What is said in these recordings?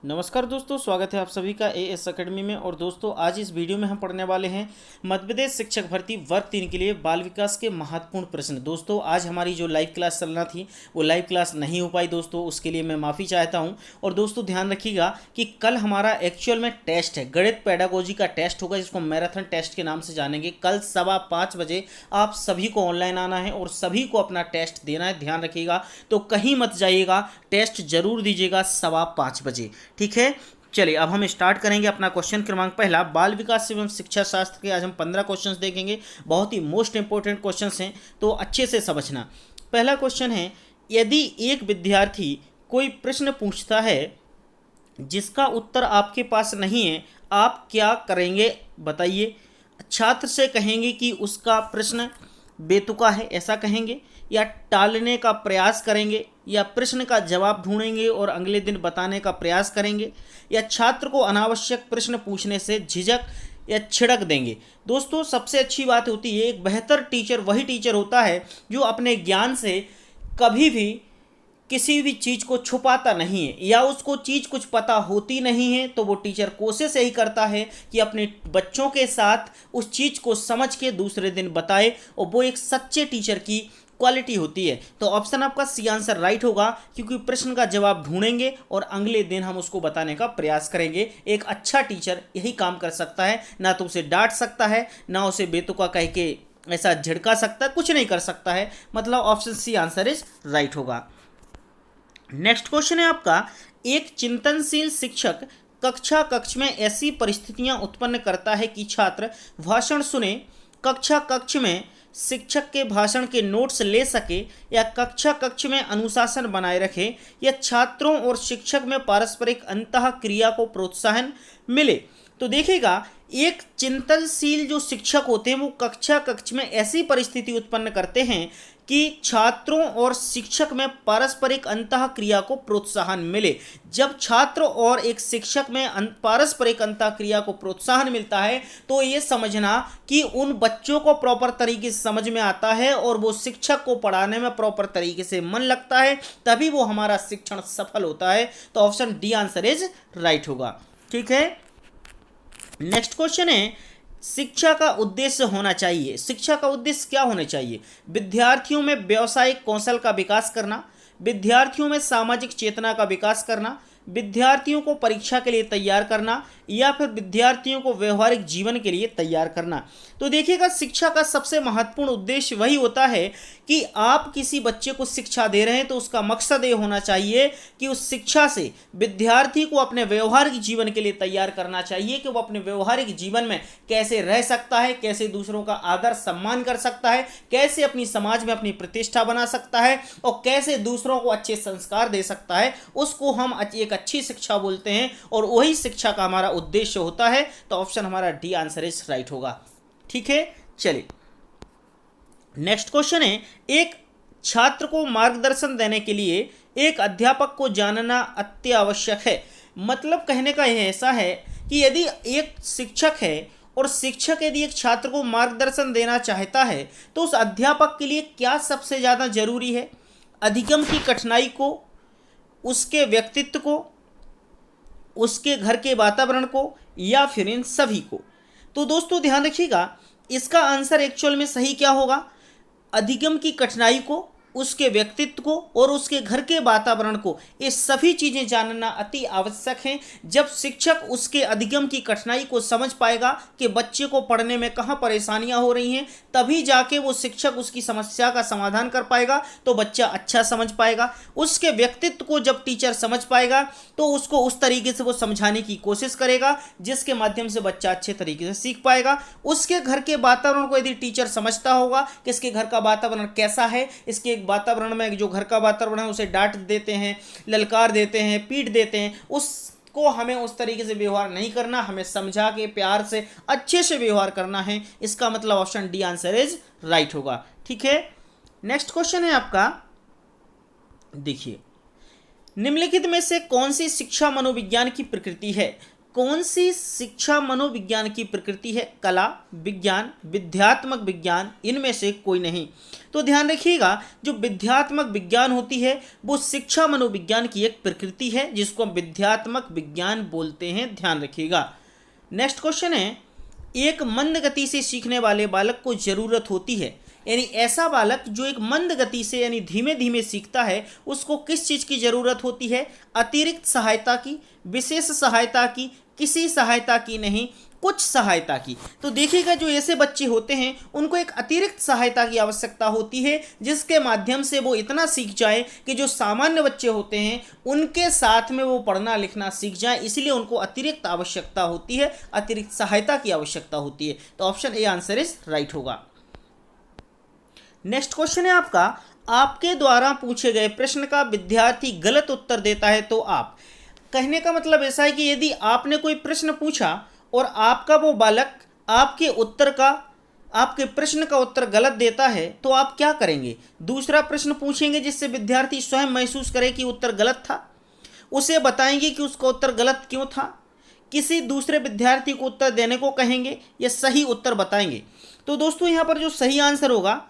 नमस्कार दोस्तों, स्वागत है आप सभी का एएस एकेडमी में। और दोस्तों, आज इस वीडियो में हम पढ़ने वाले हैं मध्य प्रदेश शिक्षक भर्ती वर्ग 3 के लिए बाल विकास के महत्वपूर्ण प्रश्न। दोस्तों, आज हमारी जो लाइव क्लास चलना थी वो लाइव क्लास नहीं हो पाई दोस्तों, उसके लिए मैं माफ़ी चाहता हूं। और दोस्तों ध्यान रखिएगा कि कल हमारा एक्चुअल में टेस्ट है, गणित पेडागोजी का टेस्ट होगा, जिसको मैराथन टेस्ट के नाम से जानेंगे। कल 5:15 बजे आप सभी को ऑनलाइन आना है और सभी को अपना टेस्ट देना है, ध्यान रखिएगा। तो कहीं मत जाइएगा, टेस्ट जरूर दीजिएगा 5:15 बजे, ठीक है। चलिए अब हम स्टार्ट करेंगे अपना क्वेश्चन क्रमांक पहला। बाल विकास एवं शिक्षा शास्त्र के आज हम 15 क्वेश्चंस देखेंगे, बहुत ही मोस्ट इंपॉर्टेंट क्वेश्चंस हैं, तो अच्छे से समझना। पहला क्वेश्चन है, यदि एक विद्यार्थी कोई प्रश्न पूछता है जिसका उत्तर आपके पास नहीं है, आप क्या करेंगे बताइए। छात्र से कहेंगे कि उसका प्रश्न बेतुका है, ऐसा कहेंगे, या टालने का प्रयास करेंगे, या प्रश्न का जवाब ढूंढेंगे और अगले दिन बताने का प्रयास करेंगे, या छात्र को अनावश्यक प्रश्न पूछने से झिझक या छिड़क देंगे। दोस्तों, सबसे अच्छी बात होती है, एक बेहतर टीचर वही टीचर होता है जो अपने ज्ञान से कभी भी किसी भी चीज़ को छुपाता नहीं है, या उसको चीज़ कुछ पता होती नहीं है तो वो टीचर कोशिश यही करता है कि अपने बच्चों के साथ उस चीज़ को समझ के दूसरे दिन बताए, और वो एक सच्चे टीचर की क्वालिटी होती है। तो ऑप्शन आपका सी आंसर राइट होगा, क्योंकि प्रश्न का जवाब ढूंढेंगे और अगले दिन हम उसको बताने का प्रयास करेंगे। एक अच्छा टीचर यही काम कर सकता है, ना तो उसे डांट सकता है, ना उसे बेतुका कह के ऐसा झिड़का सकता है, कुछ नहीं कर सकता है। मतलब option C answer is right होगा। नेक्स्ट क्वेश्चन है आपका, एक चिंतनशील शिक्षक कक्ष में ऐसी परिस्थितियां उत्पन्न करता है कि छात्र भाषण सुने, कक्ष में शिक्षक के भाषण के नोट्स ले सके, या कक्ष में अनुशासन बनाए रखे, या छात्रों और शिक्षक में पारस्परिक अंतः क्रिया को प्रोत्साहन मिले। तो देखिएगा, एक चिंतनशील जो शिक्षक होते हैं वो कक्ष में ऐसी परिस्थिति उत्पन्न करते हैं कि छात्रों और शिक्षक में पारस्परिक अंतः क्रिया को प्रोत्साहन मिले। जब छात्र और एक शिक्षक में पारस्परिक अंतः क्रिया को प्रोत्साहन मिलता है तो ये समझना कि उन बच्चों को प्रॉपर तरीके से समझ में आता है और वो शिक्षक को पढ़ाने में प्रॉपर तरीके से मन लगता है, तभी वो हमारा शिक्षण सफल होता है। तो option D answer is right होगा, ठीक है। नेक्स्ट क्वेश्चन है, शिक्षा का उद्देश्य होना चाहिए। शिक्षा का उद्देश्य क्या होना चाहिए? विद्यार्थियों में व्यावसायिक कौशल का विकास करना, विद्यार्थियों में सामाजिक चेतना का विकास करना, विद्यार्थियों को परीक्षा के लिए तैयार करना, या फिर विद्यार्थियों को व्यवहारिक जीवन के लिए तैयार करना। तो देखिएगा, शिक्षा का सबसे महत्वपूर्ण उद्देश्य वही होता है कि आप किसी बच्चे को शिक्षा दे रहे हैं तो उसका मकसद ये होना चाहिए कि उस शिक्षा से विद्यार्थी को अपने व्यवहारिक जीवन के लिए तैयार करना चाहिए, कि वो अपने व्यवहारिक जीवन में कैसे रह सकता है, कैसे दूसरों का आदर सम्मान कर सकता है, कैसे अपनी समाज में अपनी प्रतिष्ठा बना सकता है, और कैसे दूसरों को अच्छे संस्कार दे सकता है। उसको हम एक अच्छी शिक्षा बोलते हैं, और वही शिक्षा का हमारा उद्देश्य होता है। तो ऑप्शन हमारा डी आंसर इज राइट होगा, ठीक है। चलिए नेक्स्ट क्वेश्चन है, एक छात्र को मार्गदर्शन देने के लिए एक अध्यापक को जानना अति आवश्यक है। मतलब कहने का यह ऐसा है कि यदि एक शिक्षक है और शिक्षक यदि एक छात्र को मार्गदर्शन देना चाहता है तो उस अध्यापक के लिए क्या सबसे ज़्यादा जरूरी है? अधिगम की कठिनाई को, उसके व्यक्तित्व को, उसके घर के वातावरण को, या फिर इन सभी को? तो दोस्तों ध्यान रखिएगा, इसका आंसर एक्चुअल में सही क्या होगा? अधिगम की कठिनाई को, उसके व्यक्तित्व को और उसके घर के वातावरण को, ये सभी चीज़ें जानना अति आवश्यक हैं। जब शिक्षक उसके अधिगम की कठिनाई को समझ पाएगा कि बच्चे को पढ़ने में कहाँ परेशानियां हो रही हैं, तभी जाके वो शिक्षक उसकी समस्या का समाधान कर पाएगा, तो बच्चा अच्छा समझ पाएगा। उसके व्यक्तित्व को जब टीचर समझ पाएगा तो उसको उस तरीके से वो समझाने की कोशिश करेगा जिसके माध्यम से बच्चा अच्छे तरीके से सीख पाएगा। उसके घर के वातावरण को यदि टीचर समझता होगा कि इसके घर का वातावरण कैसा है, इसके वातावरण में जो घर का वातावरण है उसे डांट देते हैं, ललकार देते हैं, पीट देते हैं, उसको हमें उस तरीके से व्यवहार नहीं करना, हमें समझा के प्यार से अच्छे से व्यवहार करना है। इसका मतलब option D answer is right होगा, ठीक है। नेक्स्ट क्वेश्चन है आपका, देखिए, निम्नलिखित में से कौन सी शिक्षा मनोविज्ञान की प्रकृति है? कौन सी शिक्षा मनोविज्ञान की प्रकृति है? कला, विज्ञान, विद्यात्मक विज्ञान, इनमें से कोई नहीं। तो ध्यान रखिएगा, जो विद्यात्मक विज्ञान होती है वो शिक्षा मनोविज्ञान की एक प्रकृति है, जिसको हम विद्यात्मक विज्ञान बोलते हैं। ध्यान रखिएगा। नेक्स्ट क्वेश्चन है, एक मंद गति से सीखने वाले बालक को जरूरत होती है, यानी ऐसा बालक जो एक मंद गति से यानी धीमे धीमे सीखता है, उसको किस चीज़ की ज़रूरत होती है? अतिरिक्त सहायता की, विशेष सहायता की, किसी सहायता की नहीं, कुछ सहायता की। तो देखिएगा, जो ऐसे बच्चे होते हैं उनको एक अतिरिक्त सहायता की आवश्यकता होती है, जिसके माध्यम से वो इतना सीख जाए कि जो सामान्य बच्चे होते हैं उनके साथ में वो पढ़ना लिखना सीख जाए। इसलिए उनको अतिरिक्त आवश्यकता होती है, अतिरिक्त सहायता की आवश्यकता होती है। तो option A answer is right होगा। नेक्स्ट क्वेश्चन है आपका, आपके द्वारा पूछे गए प्रश्न का विद्यार्थी गलत उत्तर देता है तो आप। कहने का मतलब ऐसा है कि यदि आपने कोई प्रश्न पूछा और आपका वो बालक आपके प्रश्न का उत्तर गलत देता है तो आप क्या करेंगे? दूसरा प्रश्न पूछेंगे जिससे विद्यार्थी स्वयं महसूस करे कि उत्तर गलत था, उसे बताएंगे कि उसका उत्तर गलत क्यों था, किसी दूसरे विद्यार्थी को उत्तर देने को कहेंगे या सही उत्तर बताएंगे। तो दोस्तों यहाँ पर जो सही आंसर होगा,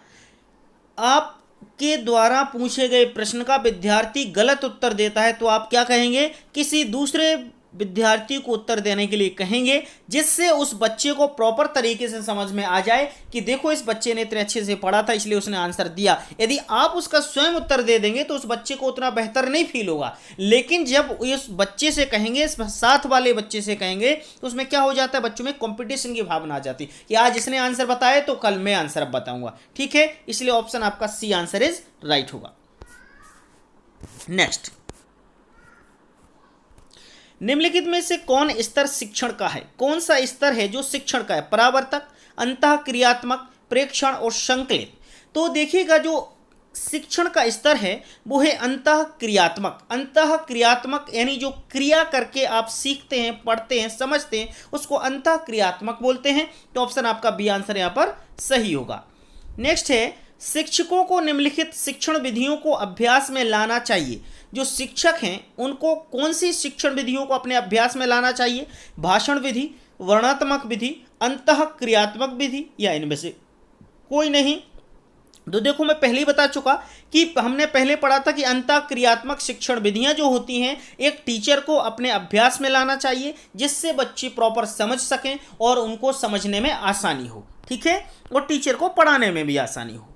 आपके द्वारा पूछे गए प्रश्न का विद्यार्थी गलत उत्तर देता है तो आप क्या कहेंगे? किसी दूसरे विद्यार्थी को उत्तर देने के लिए कहेंगे, जिससे उस बच्चे को प्रॉपर तरीके से समझ में आ जाए कि देखो इस बच्चे ने इतने अच्छे से पढ़ा था इसलिए उसने आंसर दिया। यदि आप उसका स्वयं उत्तर दे देंगे तो उस बच्चे को उतना बेहतर नहीं फील होगा, लेकिन जब इस बच्चे से कहेंगे, साथ वाले बच्चे से कहेंगे, तो उसमें क्या हो जाता है, बच्चों में कंपटीशन की भावना आ जाती है कि आज इसने आंसर बताया तो कल मैं आंसर बताऊंगा। ठीक है, इसलिए ऑप्शन आपका सी आंसर इज राइट होगा। नेक्स्ट, निम्नलिखित में से कौन स्तर शिक्षण का है? कौन सा स्तर है जो शिक्षण का है? परावर्तक, अंतःक्रियात्मक, प्रेक्षण और संकलित। तो देखिएगा, जो शिक्षण का स्तर है वो है अंतःक्रियात्मक। अंतःक्रियात्मक यानी जो क्रिया करके आप सीखते हैं, पढ़ते हैं, समझते हैं, उसको अंतःक्रियात्मक बोलते हैं। तो ऑप्शन आपका बी आंसर यहाँ पर सही होगा। नेक्स्ट है, शिक्षकों को निम्नलिखित शिक्षण विधियों को अभ्यास में लाना चाहिए। जो शिक्षक हैं उनको कौन सी शिक्षण विधियों को अपने अभ्यास में लाना चाहिए? भाषण विधि, वर्णनात्मक विधि, अंतःक्रियात्मक विधि या इनमें से कोई नहीं। तो देखो, मैं पहले ही बता चुका कि हमने पहले पढ़ा था कि अंतःक्रियात्मक शिक्षण विधियां जो होती हैं एक टीचर को अपने अभ्यास में लाना चाहिए, जिससे बच्चे प्रॉपर समझ सकें और उनको समझने में आसानी हो। ठीक है, और टीचर को पढ़ाने में भी आसानी हो।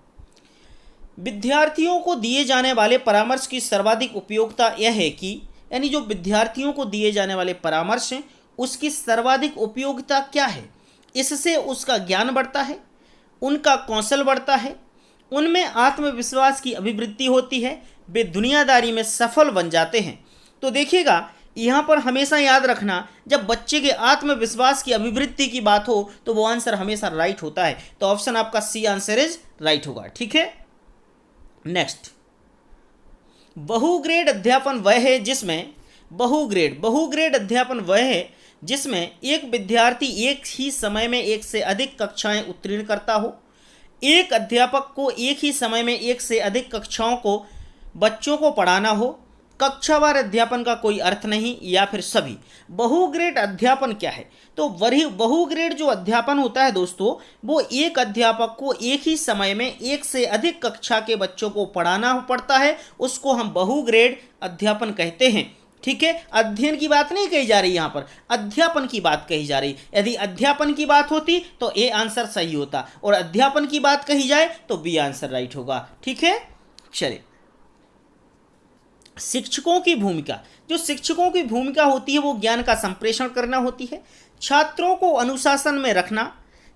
विद्यार्थियों को दिए जाने वाले परामर्श की सर्वाधिक उपयोगिता यह है कि, यानी जो विद्यार्थियों को दिए जाने वाले परामर्श हैं उसकी सर्वाधिक उपयोगिता क्या है? इससे उसका ज्ञान बढ़ता है, उनका कौशल बढ़ता है, उनमें आत्मविश्वास की अभिवृद्धि होती है, वे दुनियादारी में सफल बन जाते हैं। तो देखिएगा, यहाँ पर हमेशा याद रखना, जब बच्चे के आत्मविश्वास की अभिवृद्धि की बात हो तो वो आंसर हमेशा राइट होता है। तो ऑप्शन आपका सी आंसर इज राइट होगा। ठीक है, नेक्स्ट, बहुग्रेड अध्यापन वह है जिसमें बहुग्रेड अध्यापन वह है जिसमें एक विद्यार्थी एक ही समय में एक से अधिक कक्षाएं उत्तीर्ण करता हो। एक अध्यापक को एक ही समय में एक से अधिक कक्षाओं को बच्चों को पढ़ाना हो। कक्षावार अध्यापन का कोई अर्थ नहीं, या फिर सभी। बहुग्रेड अध्यापन क्या है? तो वही बहुग्रेड जो अध्यापन होता है दोस्तों, वो एक अध्यापक को एक ही समय में एक से अधिक कक्षा के बच्चों को पढ़ाना पड़ता है, उसको हम बहुग्रेड अध्यापन कहते हैं। ठीक है, अध्ययन की बात नहीं कही जा रही, यहाँ पर अध्यापन की बात कही जा रही। यदि अध्यापन की बात होती तो ए आंसर सही होता, और अध्यापन की बात कही जाए तो बी आंसर राइट होगा। ठीक है, चलिए, शिक्षकों की भूमिका। जो शिक्षकों की भूमिका होती है वो ज्ञान का संप्रेषण करना होती है, छात्रों को अनुशासन में रखना,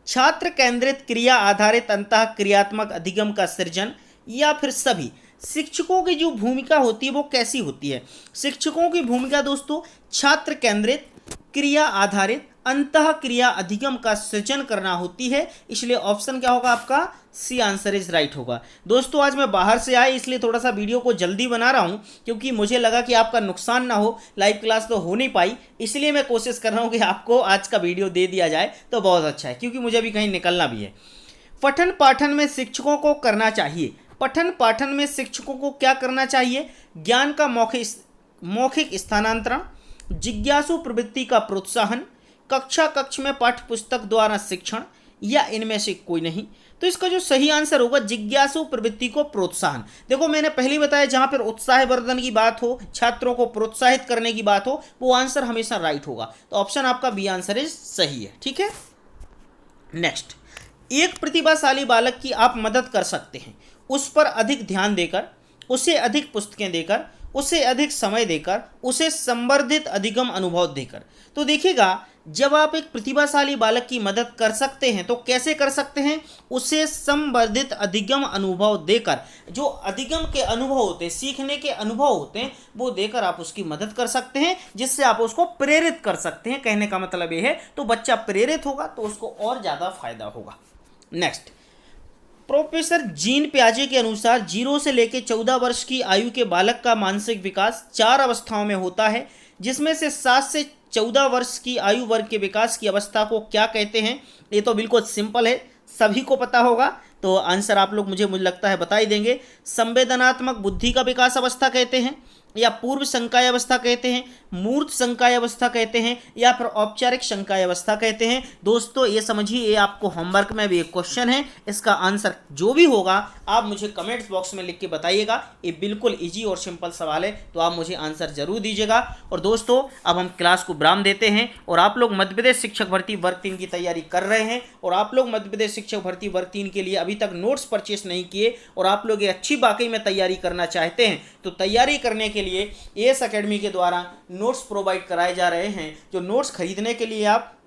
छात्र केंद्रित क्रिया आधारित अंतःक्रियात्मक अधिगम का सृजन, या फिर सभी। शिक्षकों की जो भूमिका होती है वो कैसी होती है? शिक्षकों की भूमिका दोस्तों छात्र केंद्रित क्रिया आधारित अंतःक्रिया अधिगम का सृजन करना होती है। इसलिए ऑप्शन क्या होगा आपका? सी आंसर इज राइट होगा। दोस्तों, आज मैं बाहर से आया इसलिए थोड़ा सा वीडियो को जल्दी बना रहा हूं, क्योंकि मुझे लगा कि आपका नुकसान ना हो। लाइव क्लास तो हो नहीं पाई, इसलिए मैं कोशिश कर रहा हूं कि आपको आज का वीडियो दे दिया जाए तो बहुत अच्छा है, क्योंकि मुझे अभी कहीं निकलना भी है। पठन पाठन में शिक्षकों को करना चाहिए। पठन पाठन में शिक्षकों को क्या करना चाहिए? ज्ञान का मौखिक स्थानांतरण, जिज्ञासु प्रवृत्ति का प्रोत्साहन, कक्षा कक्ष में पाठ्य पुस्तक द्वारा शिक्षण, या इनमें से कोई नहीं। तो इसका जो सही आंसर होगा जिज्ञासु प्रवृत्ति को प्रोत्साहन। देखो मैंने पहले ही बताया जहां पर उत्साहवर्धन की बात हो, छात्रों को प्रोत्साहित करने की बात हो, वो आंसर हमेशा राइट होगा। तो ऑप्शन आपका बी आंसर इज सही है। ठीक है, नेक्स्ट, एक प्रतिभाशाली बालक की आप मदद कर सकते हैं उस पर अधिक ध्यान देकर, उसे अधिक पुस्तकें देकर, उसे अधिक समय देकर, उसे संवर्धित अधिगम अनुभव देकर। तो देखिएगा, जब आप एक प्रतिभाशाली बालक की मदद कर सकते हैं तो कैसे कर सकते हैं? उसे संवर्धित अधिगम अनुभव देकर। जो अधिगम के अनुभव होते हैं, सीखने के अनुभव होते हैं, वो देकर आप उसकी मदद कर सकते हैं, जिससे आप उसको प्रेरित कर सकते हैं। कहने का मतलब ये है, तो बच्चा प्रेरित होगा तो उसको और ज़्यादा फायदा होगा। नेक्स्ट, प्रोफेसर जीन पियाजे के अनुसार 0 से लेकर 14 वर्ष की आयु के बालक का मानसिक विकास 4 अवस्थाओं में होता है, जिसमें से 7 से 14 वर्ष की आयु वर्ग के विकास की अवस्था को क्या कहते हैं? ये तो बिल्कुल सिंपल है, सभी को पता होगा। तो आंसर आप लोग मुझे लगता है बता ही देंगे। संवेदनात्मक बुद्धि का विकास अवस्था कहते हैं, या पूर्व संकाय अवस्था कहते हैं, मूर्त संकाय अवस्था कहते हैं, या फिर औपचारिक संकाय अवस्था कहते हैं। दोस्तों ये समझिए, ये आपको होमवर्क में भी एक क्वेश्चन है, इसका आंसर जो भी होगा आप मुझे कमेंट्स बॉक्स में लिख के बताइएगा। ये बिल्कुल इजी और सिंपल सवाल है, तो आप मुझे आंसर जरूर दीजिएगा। और दोस्तों अब हम क्लास को विराम देते हैं, और आप लोग मध्य प्रदेश शिक्षक भर्ती वर्ग 3 की तैयारी कर रहे हैं, और आप लोग मध्य प्रदेश शिक्षक भर्ती वर्ग 3 के लिए अभी तक नोट्स परचेस नहीं किए, और आप लोग ये अच्छी वाकई में तैयारी करना चाहते हैं, तो तैयारी करने के लिए एएस एकेडमी के द्वारा नोट्स प्रोवाइड कराए जा रहे हैं। जो नोट्स खरीदने के लिए आप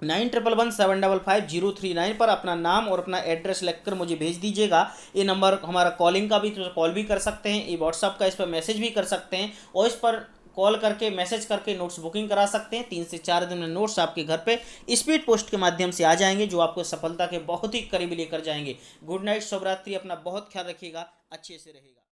9111755039 पर अपना नाम और अपना एड्रेस लिखकर मुझे भेज दीजिएगा। ये नंबर हमारा कॉलिंग का भी, तो कॉल भी कर सकते हैं, ये व्हाट्सअप का, इस पर मैसेज भी कर सकते हैं, और इस पर कॉल करके मैसेज करके नोट्स बुकिंग करा सकते हैं। 3 से 4 दिन में नोट्स आपके घर पे स्पीड पोस्ट के माध्यम से आ जाएंगे, जो आपको सफलता के बहुत ही करीब लेकर जाएंगे। गुड नाइट, शुभ रात्रि, अपना बहुत ख्याल रखिएगा, अच्छे से रहिएगा।